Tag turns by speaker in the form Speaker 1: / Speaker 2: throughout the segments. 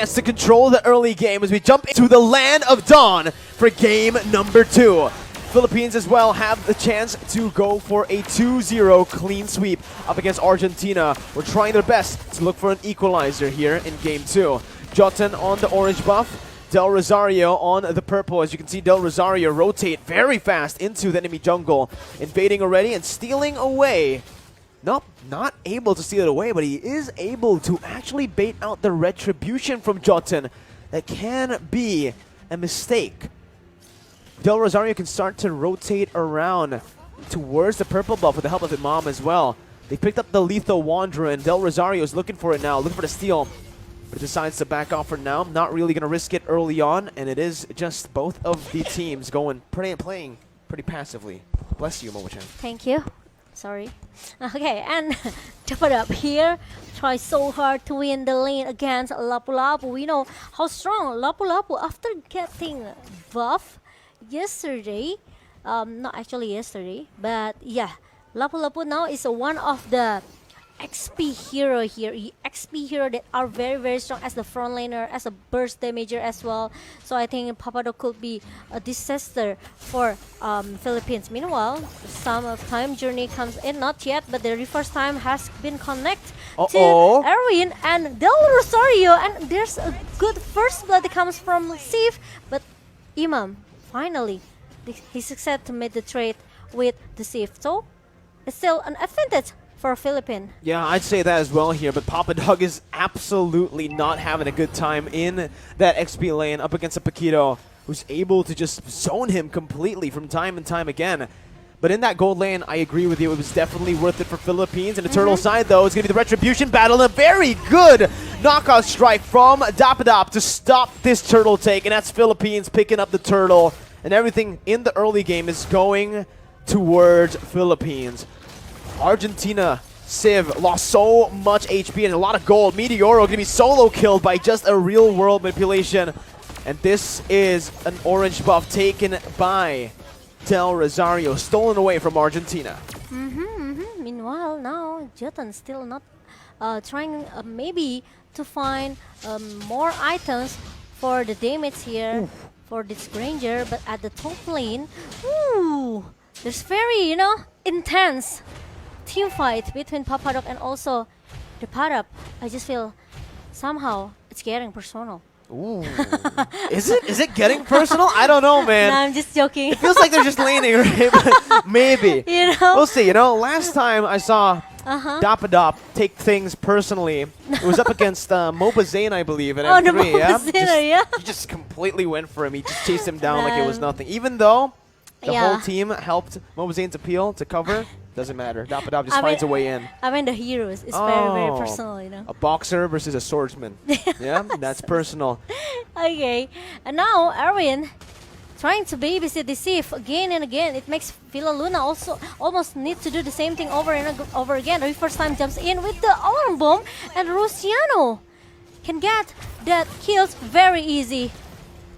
Speaker 1: chance to control the early game as we jump into the land of dawn for game number 2. Philippines as well have the chance to go for a 2-0 clean sweep up against Argentina. We're trying their best to look for an equalizer here in game 2. Jotun on the orange buff. Del Rosario on the purple. As you can see, Del Rosario rotate very fast into the enemy jungle, invading already and stealing away. Nope, not able to steal it away, but he is able to actually bait out the retribution from Jotun. That can be a mistake. Del Rosario can start to rotate around towards the purple buff with the help of Imam as well. They picked up the Lethal Wanderer, and Del Rosario is looking for it now, looking for the steal. But decides to back off for now. Not really going to risk it early on, and it is just both of the teams playing pretty passively. Bless you, Mplph.
Speaker 2: Thank you. Sorry. Okay, and Mplph here tries so hard to win the lane against Mplph. We know how strong Mplph after getting buff yesterday. Not actually yesterday, but yeah, Mplph now is one of the XP hero here. XP hero that are very strong as the front laner, as a burst damager as well. So I think Papado could be a disaster for Philippines. Meanwhile, some of time journey comes in, not yet, but the reverse time has been connected to Erwin and Del Rosario, and there's a good first blood that comes from Iesf, but Imam finally he succeeded to make the trade with the Iesf. So it's still an advantage for Philippines.
Speaker 1: Yeah, I'd say that as well here, but Papa Dog is absolutely not having a good time in that XP lane up against a Paquito who's able to just zone him completely from time and time again. But in that gold lane, I agree with you, it was definitely worth it for Philippines. And the turtle side, though, is going to be the retribution battle. A very good knockout strike from Dapadop to stop this turtle take, and that's Philippines picking up the turtle. And everything in the early game is going towards Philippines. Argentina, Civ lost so much HP and a lot of gold. Meteoro going to be solo killed by just a real-world manipulation. And this is an orange buff taken by Del Rosario, stolen away from Argentina.
Speaker 2: Meanwhile, now Jotun still not trying maybe to find more items for the damage here for this Granger. But at the top lane, there's very, intense team fight between Papadok and also the Padap. I just feel somehow it's getting personal.
Speaker 1: Ooh. Is it getting personal? I don't know, man.
Speaker 2: No, I'm just joking.
Speaker 1: It feels like they're just laning, right? But maybe. We'll see. Last time I saw Dapadop take things personally, it was up against Moba Zane, I believe, at M3. He just completely went for him. He just chased him down like it was nothing. Even though the whole team helped Moba Zane's appeal to cover, doesn't matter. Dapadop just finds a way in.
Speaker 2: I mean, the heroes. It's very personal,
Speaker 1: A boxer versus a swordsman. Yeah, that's personal.
Speaker 2: Okay, and now Erwin trying to babysit the Iesf again and again. It makes Villa Luna also almost need to do the same thing over and over again. The first time jumps in with the alarm bomb, and Luciano can get that kills very easy.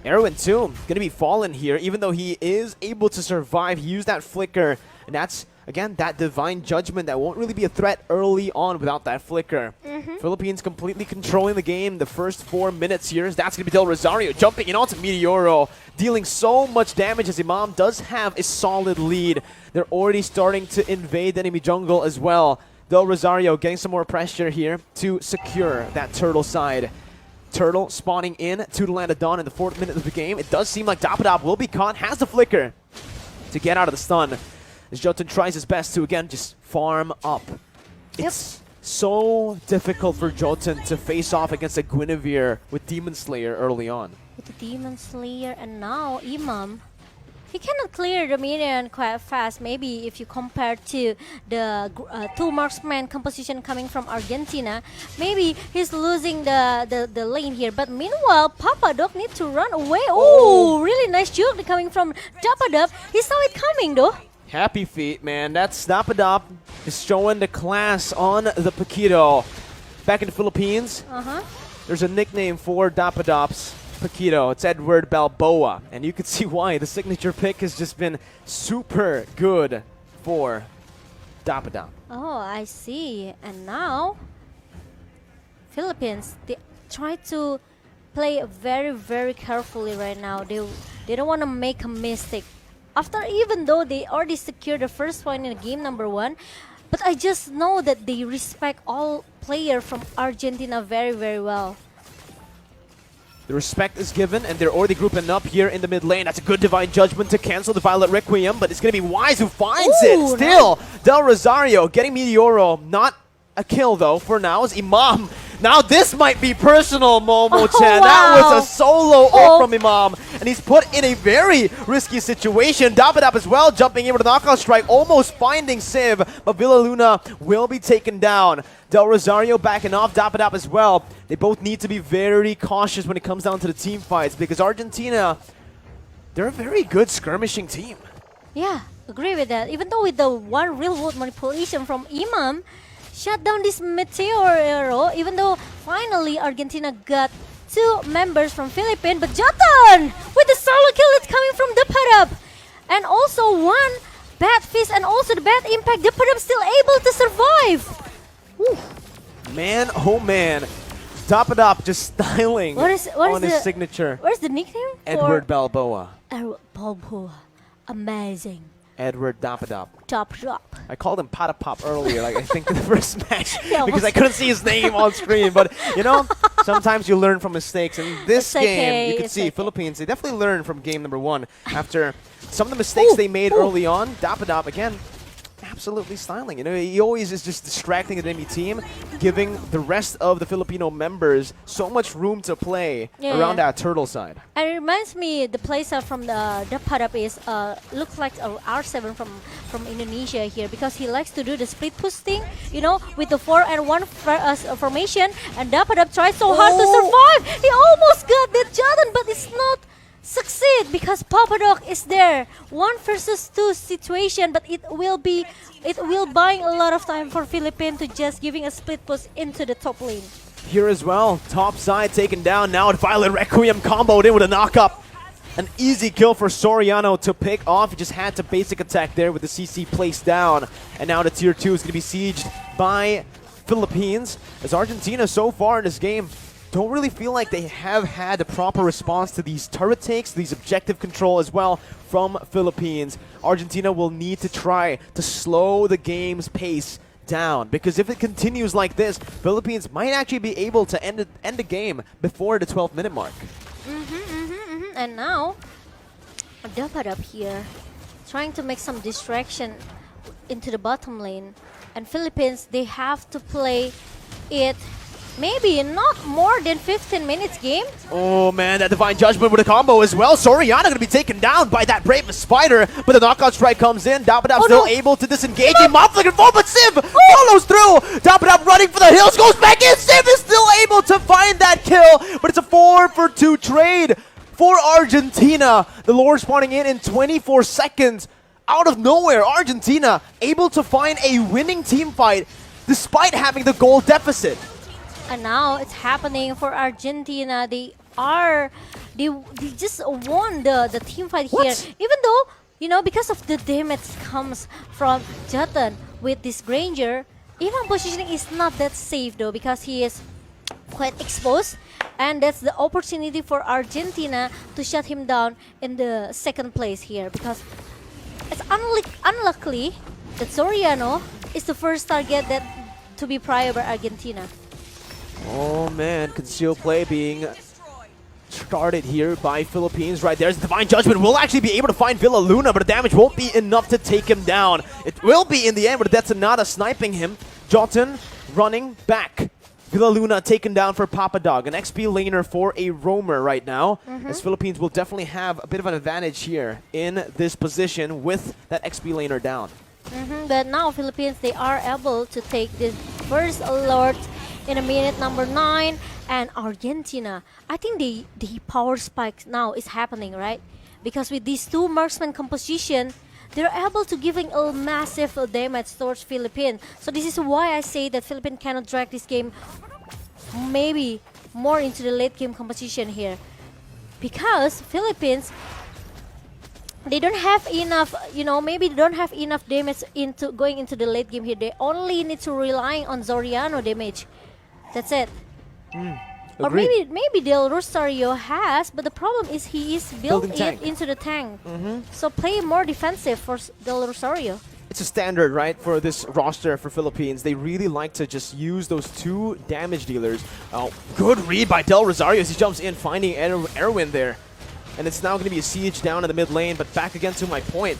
Speaker 1: Erwin too gonna be fallen here, even though he is able to survive. He used that flicker, and that's again that divine judgment that won't really be a threat early on without that flicker. Philippines completely controlling the game the first 4 minutes here. That's gonna be Del Rosario jumping in onto Meteoro, dealing so much damage as Imam does have a solid lead. They're already starting to invade the enemy jungle as well. Del Rosario getting some more pressure here to secure that turtle side. Turtle spawning in to the land of dawn in the 4th minute of the game. It does seem like Dapadop will be caught, has the flicker to get out of the stun. As Jotun tries his best to, again, just farm up. It's so difficult for Jotun to face off against a Guinevere with Demon Slayer early on.
Speaker 2: With the Demon Slayer, and now Imam, he cannot clear the minion quite fast. Maybe if you compare to the 2 marksman composition coming from Argentina, maybe he's losing the lane here. But meanwhile, Papadok needs to run away. Oh, really nice juke coming from Dapadop. He saw it coming though.
Speaker 1: Happy feet, man. That's Dapadop is showing the class on the Paquito. Back in the Philippines, there's a nickname for Dapadop's Paquito. It's Edward Balboa, and you can see why. The signature pick has just been super good for Dapadop.
Speaker 2: Oh, I see. And now Philippines, they try to play very, very carefully right now. They don't want to make a mistake. After, even though they already secured the first point in game number 1, but I just know that they respect all players from Argentina very, very well.
Speaker 1: The respect is given, and they're already grouping up here in the mid lane. That's a good Divine Judgment to cancel the Violet Requiem, but it's going to be Wise who finds it. Still, Del Rosario getting Meteoro. Not a kill, though, for now, is Imam. Now this might be personal, Momo-chan. That was a solo ult from Imam, and he's put in a very risky situation. Dapadap as well, jumping in with a knockout strike, almost finding Civ, but Villa Luna will be taken down. Del Rosario backing off, Dapadap as well. They both need to be very cautious when it comes down to the team fights, because Argentina, they're a very good skirmishing team.
Speaker 2: Yeah, agree with that. Even though with the one real world manipulation from Imam, shut down this Meteoro, even though finally Argentina got 2 members from Philippines, but Jotun with the solo kill, it's coming from Dapadap. And also 1 bad fist and also the bad impact, Dapadap still able to survive. Woo.
Speaker 1: Man, oh man. Dapadap just styling
Speaker 2: what is
Speaker 1: on his
Speaker 2: the
Speaker 1: signature.
Speaker 2: Where's the nickname?
Speaker 1: Edward Balboa.
Speaker 2: Edward Balboa. Amazing.
Speaker 1: Edward Dapadap.
Speaker 2: Top drop.
Speaker 1: I called him Patapop earlier, like I think in the first match,
Speaker 2: Yeah,
Speaker 1: because I couldn't see his name on screen. But you know, sometimes you learn from mistakes. And this game, you can see Philippines, they definitely learned from game number 1 after some of the mistakes they made early on. Dapadap again, absolutely styling. You know, he always is just distracting the enemy team, giving the rest of the Filipino members so much room to play around that turtle side.
Speaker 2: And it reminds me, the playstyle from the Dapadap is looks like a R7 from Indonesia here, because he likes to do the split push thing, you know, with the 4 and 1 formation. And Dapadap tries so hard to survive. He almost got that Jordan, but it's not succeed because Papadoc is there. 1 versus 2 situation, but it will buy a lot of time for Philippines to just giving a split push into the top lane.
Speaker 1: Here as well, top side taken down. Now Violet Requiem comboed in with a knock-up. An easy kill for Soriano to pick off. He just had to basic attack there with the CC placed down. And now the tier 2 is going to be sieged by Philippines, as Argentina so far in this game don't really feel like they have had a proper response to these turret takes, these objective control as well from Philippines. Argentina will need to try to slow the game's pace down, because if it continues like this, Philippines might actually be able to end the game before the 12-minute mark.
Speaker 2: And now, Dapadap here, trying to make some distraction into the bottom lane. And Philippines, they have to play it maybe not more than 15 minutes game.
Speaker 1: Oh man, that Divine Judgment with a combo as well. Soriano going to be taken down by that Brave Spider, but the knockout strike comes in. Dapadap still able to disengage. Mop looking forward, but Civ follows through. Dapadap running for the hills, goes back in. Civ is still able to find that kill, but it's a 4-for-2 trade for Argentina. The Lord spawning in 24 seconds. Out of nowhere, Argentina able to find a winning team fight despite having the goal deficit.
Speaker 2: And now it's happening for Argentina. They just won the team fight here. Even though, you know, because of the damage comes from Jotun with this Granger, even positioning is not that safe though, because he is quite exposed. And that's the opportunity for Argentina to shut him down in the 2nd place here, because it's unlucky that Soriano is the first target that to be prior by Argentina.
Speaker 1: Oh man, concealed play being started here by Philippines. Right there's Divine Judgment. Will actually be able to find Villa Luna, but the damage won't be enough to take him down. It will be in the end, but that's Nada sniping him. Jotun running back. Villa Luna taken down for Papadog, an XP laner for a roamer right now. As Philippines will definitely have a bit of an advantage here in this position with that XP laner down.
Speaker 2: But now Philippines, they are able to take this first alert in a minute number 9. And Argentina, I think the power spike now is happening, right? Because with these 2 marksman composition, they're able to giving a massive damage towards Philippines. So this is why I say that Philippines cannot drag this game maybe more into the late game composition here. Because Philippines, they don't have enough, you know, maybe they don't have enough damage into going into the late game here. They only need to rely on Soriano damage. That's it. Or
Speaker 1: Agreed.
Speaker 2: maybe Del Rosario has, but the problem is he is built
Speaker 1: Building tank.
Speaker 2: into the tank. So play more defensive for Del Rosario.
Speaker 1: It's a standard, right, for this roster for Philippines. They really like to just use those 2 damage dealers. Good read by Del Rosario as he jumps in, finding Erwin there. And it's now going to be a siege down in the mid lane, but back again to my point.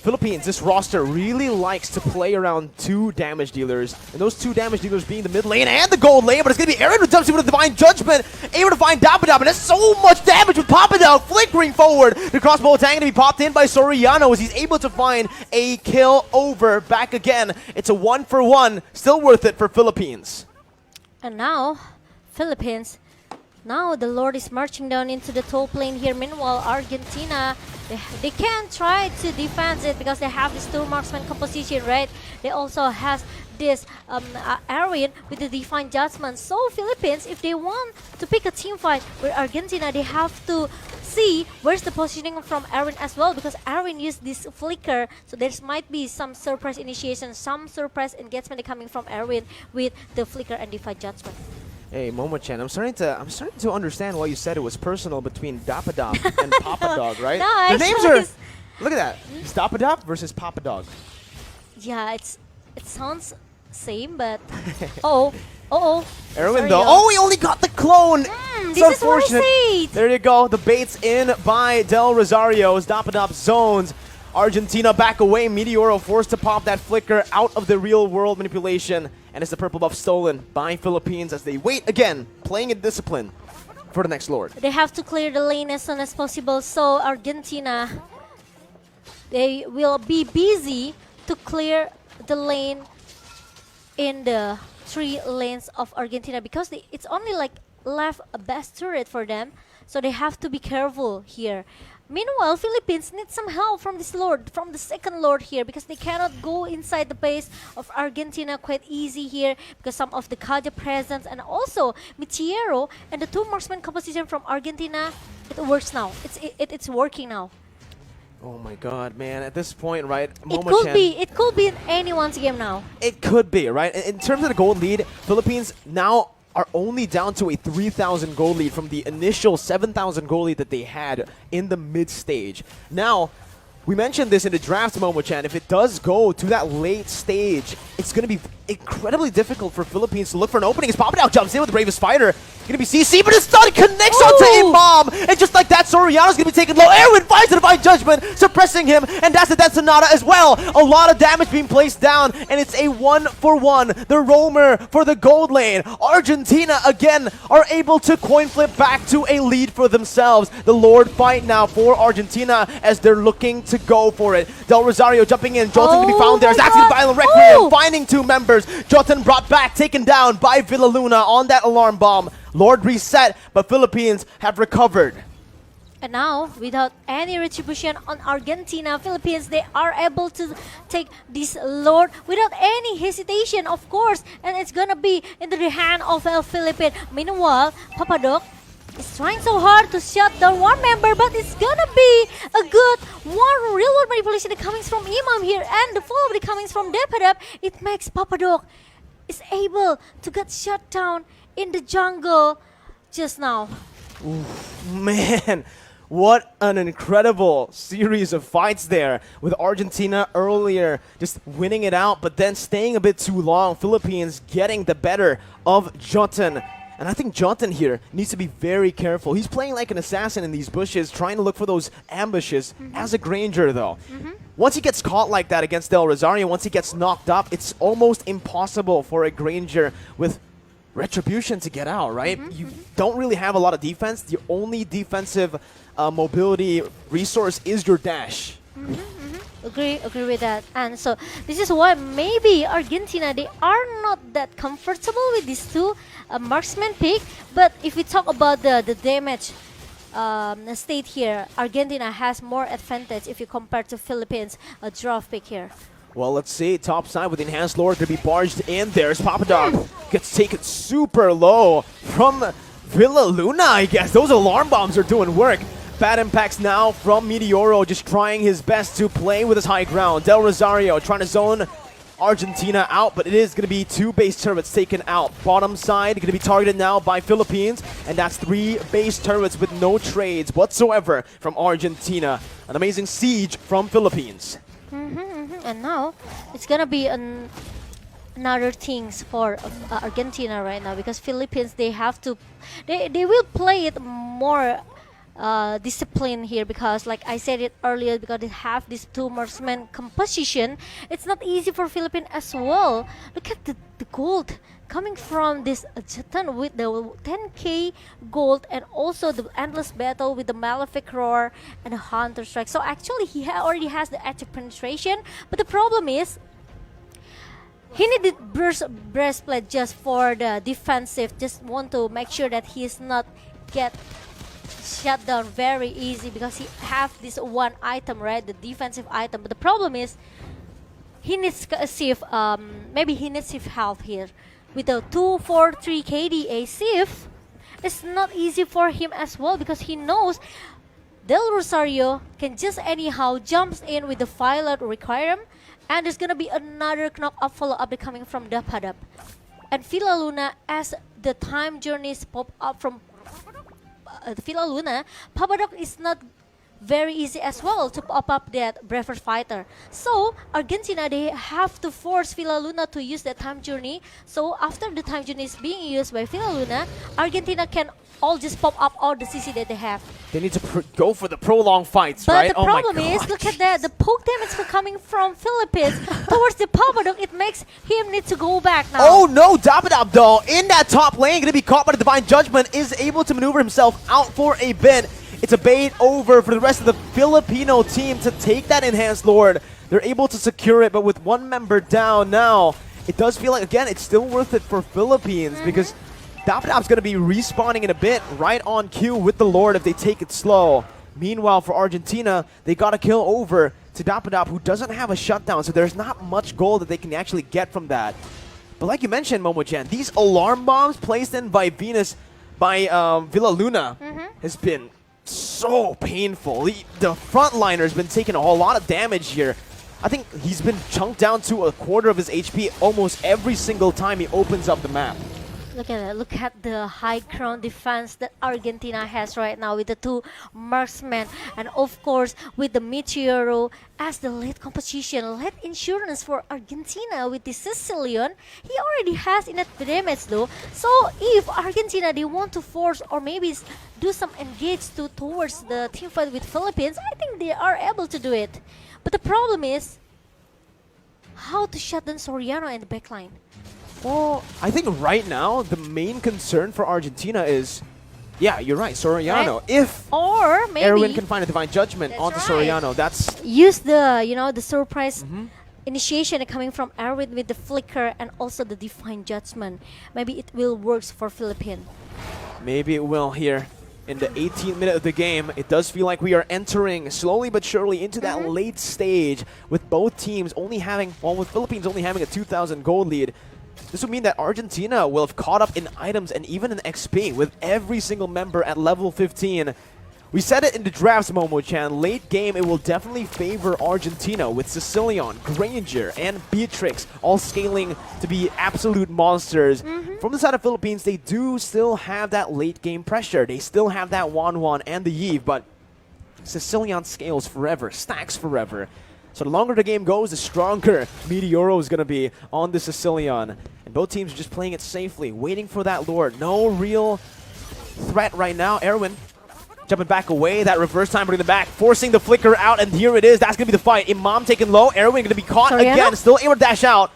Speaker 1: Philippines, this roster really likes to play around 2 damage dealers, and those 2 damage dealers being the mid lane and the gold lane, but it's going to be Aaron who jumps in with a Divine Judgment, able to find Dapadab, and that's so much damage with Papadog flickering forward. The crossbow attack going to be popped in by Soriano as he's able to find a kill over back again. It's a 1-for-1, still worth it for Philippines.
Speaker 2: And now, Philippines. Now the Lord is marching down into the top lane here. Meanwhile, Argentina, they can try to defend it because they have this 2 marksman composition, right? They also has this Aryan with the Divine Judgment. So Philippines, if they want to pick a team fight with Argentina, they have to see where's the positioning from Aryan as well, because Aryan used this flicker, so there might be some surprise initiation, some surprise engagement coming from Aryan with the flicker and Divine Judgment.
Speaker 1: Hey, Momo-chan, I'm starting to understand why you said it was personal between Dapadab and Papadog, right?
Speaker 2: No,
Speaker 1: Their names
Speaker 2: actually
Speaker 1: are. Look at that. It's Dapadab versus Papadog.
Speaker 2: Yeah, it sounds same, but
Speaker 1: Erwin
Speaker 2: Sorry,
Speaker 1: though.
Speaker 2: yo.
Speaker 1: Oh, he only got the clone. It's
Speaker 2: this is what I said.
Speaker 1: There you go. The bait's in by Del Rosario as Dapadab zones. Argentina back away. Meteoro forced to pop that flicker out of the real world manipulation. And it's the purple buff stolen by Philippines as they wait again, playing in discipline for the next Lord.
Speaker 2: They have to clear the lane as soon as possible. So Argentina, they will be busy to clear the lane in the 3 lanes of Argentina because it's only like left a best turret for them. So they have to be careful here. Meanwhile, Philippines need some help from this Lord, from the second Lord here, because they cannot go inside the base of Argentina quite easy here because some of the Kaja presence and also Michiero and the 2 marksman composition from Argentina, it works now. It's working now.
Speaker 1: Oh my god, man. At this point, right,
Speaker 2: It could be in anyone's game now.
Speaker 1: It could be, right? In terms of the gold lead, Philippines now are only down to a 3,000 gold lead from the initial 7,000 gold lead that they had in the mid stage. Now, we mentioned this in the draft, Momo-chan. If it does go to that late stage, it's going to be incredibly difficult for Philippines to look for an opening. As Papadao jumps in with the Bravest Fighter. Going to be CC, but his stun connects onto Imam. And just like that, Soriano's going to be taken low. Erwin finds the Divine Judgment, suppressing him. And that's the Death Sonata as well. A lot of damage being placed down. And it's a 1-for-1. The roamer for the gold lane. Argentina, again, are able to coin flip back to a lead for themselves. The Lord fight now for Argentina as they're looking to go for it. Del Rosario jumping in. Jolton can be found there. Zach's going to Violent Requiem, finding 2 members. Jolton brought back, taken down by Villaluna on that alarm bomb. Lord reset, but Philippines have recovered.
Speaker 2: And now, without any retribution on Argentina, Philippines, they are able to take this Lord without any hesitation, of course. And it's gonna be in the hand of El Philippine. Meanwhile, Papadok is trying so hard to shut down 1 member, but it's gonna be a good real world manipulation that comes from Imam here, and the follow that comes from Depadab. It makes Papadok is able to get shut down in the jungle just now.
Speaker 1: Man, what an incredible series of fights there with Argentina earlier just winning it out, but then staying a bit too long. Philippines getting the better of Jolton. And I think Jolton here needs to be very careful. He's playing like an assassin in these bushes, trying to look for those ambushes as a Granger, though. Once he gets caught like that against Del Rosario, once he gets knocked up, it's almost impossible for a Granger with retribution to get out, right? You don't really have a lot of defense. The only defensive mobility resource is your dash.
Speaker 2: Agree with that. And so this is why maybe Argentina, they are not that comfortable with these 2 marksman pick. But if we talk about the damage state here, Argentina has more advantage if you compare to Philippines draft pick here.
Speaker 1: Well, let's see. Top side with Enhanced Lord to be barged in. There's Papadog. Gets taken super low from Villaluna, I guess. Those alarm bombs are doing work. Bad impacts now from Meteoro, just trying his best to play with his high ground. Del Rosario trying to zone Argentina out, but it is going to be 2 base turrets taken out. Bottom side going to be targeted now by Philippines, and that's 3 base turrets with no trades whatsoever from Argentina. An amazing siege from Philippines.
Speaker 2: And now it's gonna be another things for Argentina right now, because Philippines, they have to, they will play it more discipline here, because like I said it earlier, because they have this 2 marksman composition. It's not easy for Philippines as well. Look at the gold coming from this Jeton with the 10k gold, and also the endless battle with the Malefic Roar and the Hunter Strike. So actually he already has the edge of penetration, but the problem is he needed breastplate just for the defensive, just want to make sure that he's not get shut down very easy, because he have this one item, right, the defensive item. But the problem is he needs a safe, maybe he needs safe health here. With the 243 KDA Iesf, it's not easy for him as well, because he knows Del Rosario can just anyhow jumps in with the Violet Requiem, and there's gonna be another knock-up follow-up coming from Dapadap. And Villa Luna, as the time journeys pop up from Villa Luna, Papadok is not very easy as well to pop up that Braver Fighter. So Argentina, they have to force Villa Luna to use that time journey. So after the time journey is being used by Villa Luna, Argentina can all just pop up all the CC that they have.
Speaker 1: They need to go for the prolonged fights,
Speaker 2: but
Speaker 1: right?
Speaker 2: The problem is, look at that, the poke damage coming from Philippines towards the Papadok. It makes him need to go back now.
Speaker 1: Oh no, Dapadab though, in that top lane, going to be caught by the Divine Judgment, is able to maneuver himself out for a bit. It's a bait over for the rest of the Filipino team to take that Enhanced Lord. They're able to secure it, but with 1 member down now, it does feel like, again, it's still worth it for Philippines, because Dapadab's going to be respawning in a bit, right on cue with the Lord if they take it slow. Meanwhile, for Argentina, they got a kill over to Dapadab, who doesn't have a shutdown, so there's not much gold that they can actually get from that. But like you mentioned, Momo-chan, these alarm bombs placed in by Venus, by Villa Luna, has been so painful. The frontliner's been taking a whole lot of damage here. I think he's been chunked down to a quarter of his HP almost every single time he opens up the map.
Speaker 2: Look at that. Look at the high ground defense that Argentina has right now with the 2 marksmen, and of course with the Meteoro as the late composition, late insurance for Argentina with the Sicilian. He already has enough damage though. So if Argentina, they want to force or maybe do some engage towards the team fight with Philippines, I think they are able to do it. But the problem is how to shut down Soriano in the backline.
Speaker 1: Well, I think right now the main concern for Argentina is, yeah, you're right, Soriano. Right? If
Speaker 2: or maybe
Speaker 1: Erwin can find a Divine Judgment onto Soriano, that's
Speaker 2: use the the surprise initiation coming from Erwin with the flicker and also the Divine Judgment. Maybe it will work for Philippines.
Speaker 1: Maybe it will here. In the 18th minute of the game, it does feel like we are entering slowly but surely into that late stage, with both teams only having, well, with Philippines only having a 2,000 gold lead. This would mean that Argentina will have caught up in items and even in XP with every single member at level 15. We said it in the drafts, Momo-chan. Late game, it will definitely favor Argentina with Sicilian, Granger, and Beatrix all scaling to be absolute monsters. From the side of Philippines, they do still have that late game pressure. They still have that Wan and the Iesf, but Sicilian scales forever, stacks forever. So the longer the game goes, the stronger Meteoro is going to be on the Sicilian. And both teams are just playing it safely, waiting for that Lord. No real threat right now. Erwin jumping back away. That reverse time bringing the back, forcing the flicker out, and here it is. That's going to be the fight. Imam taken low. Erwin going to be caught again. Still able to dash out.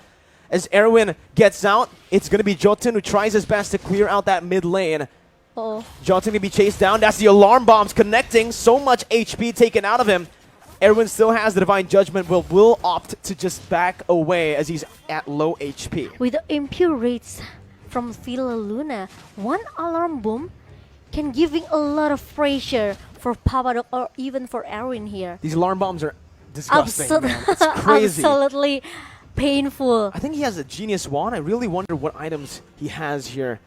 Speaker 1: As Erwin gets out, it's going to be Jotun who tries his best to clear out that mid lane. Jotun going to be chased down. That's the alarm bombs connecting. So much HP taken out of him. Erwin still has the Divine Judgment, but will opt to just back away as he's at low HP.
Speaker 2: With the impure rates from Villa Luna, 1 alarm bomb can giving a lot of pressure for Papadok or even for Erwin here.
Speaker 1: These alarm bombs are disgusting, man. It's crazy.
Speaker 2: Absolutely painful.
Speaker 1: I think he has a Genius Wand. I really wonder what items he has here.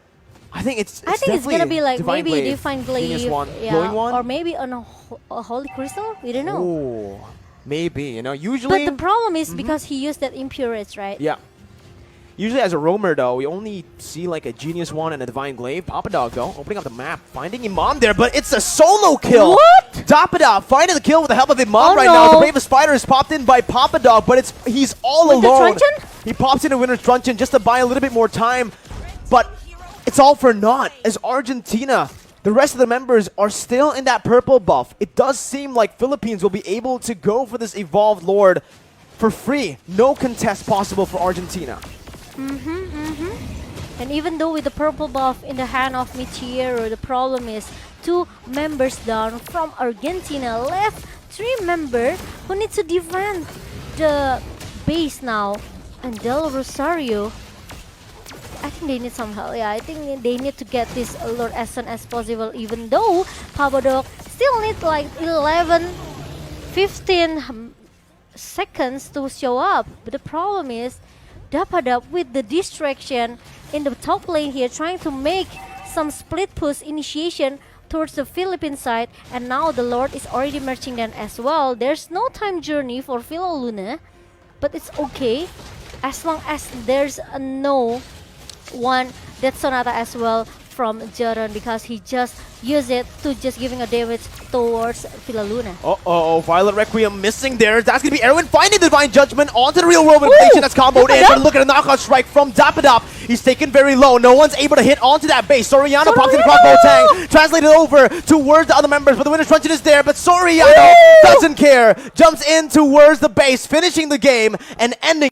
Speaker 1: I think it's
Speaker 2: gonna be like
Speaker 1: Divine
Speaker 2: maybe
Speaker 1: Glaive,
Speaker 2: Divine Glaive,
Speaker 1: Genius Wand, Glowing Wand,
Speaker 2: or maybe on a Holy Crystal. We don't know.
Speaker 1: Ooh. Maybe, you know, usually...
Speaker 2: But the problem is because he used that Impurage, right?
Speaker 1: Yeah. Usually as a roamer, though, we only see like a Genius One and a Divine Glaive. Papadog, though, opening up the map, finding Imam there, but it's a solo kill.
Speaker 2: What?
Speaker 1: Dapadog finding the kill with the help of Imam
Speaker 2: Oh,
Speaker 1: right now. The Bravest Spider is popped in by Papadog, but he's all
Speaker 2: With the
Speaker 1: alone.
Speaker 2: truncheon?
Speaker 1: He pops in a Winner's Truncheon just to buy a little bit more time, but it's all for naught as Argentina, the rest of the members are still in that purple buff. It does seem like Philippines will be able to go for this Evolved Lord for free. No contest possible for Argentina.
Speaker 2: And even though with the purple buff in the hand of Meteor, the problem is 2 members down from Argentina, left 3 members who need to defend the base now. And Del Rosario, I think they need some help. Yeah, I think they need to get this Lord as soon as possible, even though Papadog still need like 11, 15 seconds to show up. But the problem is Dapadab with the distraction in the top lane here, trying to make some split push initiation towards the Philippine side, and now the Lord is already marching down as well. There's no time journey for Luna, but it's okay as long as there's a no one Death Sonata as well from Jaron, because he just used it to just giving a damage towards Luna.
Speaker 1: Uh-oh, Violet Requiem missing there. That's going to be Erwin finding the Divine Judgment onto the real world rotation that's comboed in. But look at a knockout strike from Dapadop. He's taken very low. No one's able to hit onto that base. Soriano pops in the crossbow tang. Translated over towards the other members, but the Winner's Truncheon is there. But Soriano doesn't care. Jumps in towards the base, finishing the game and ending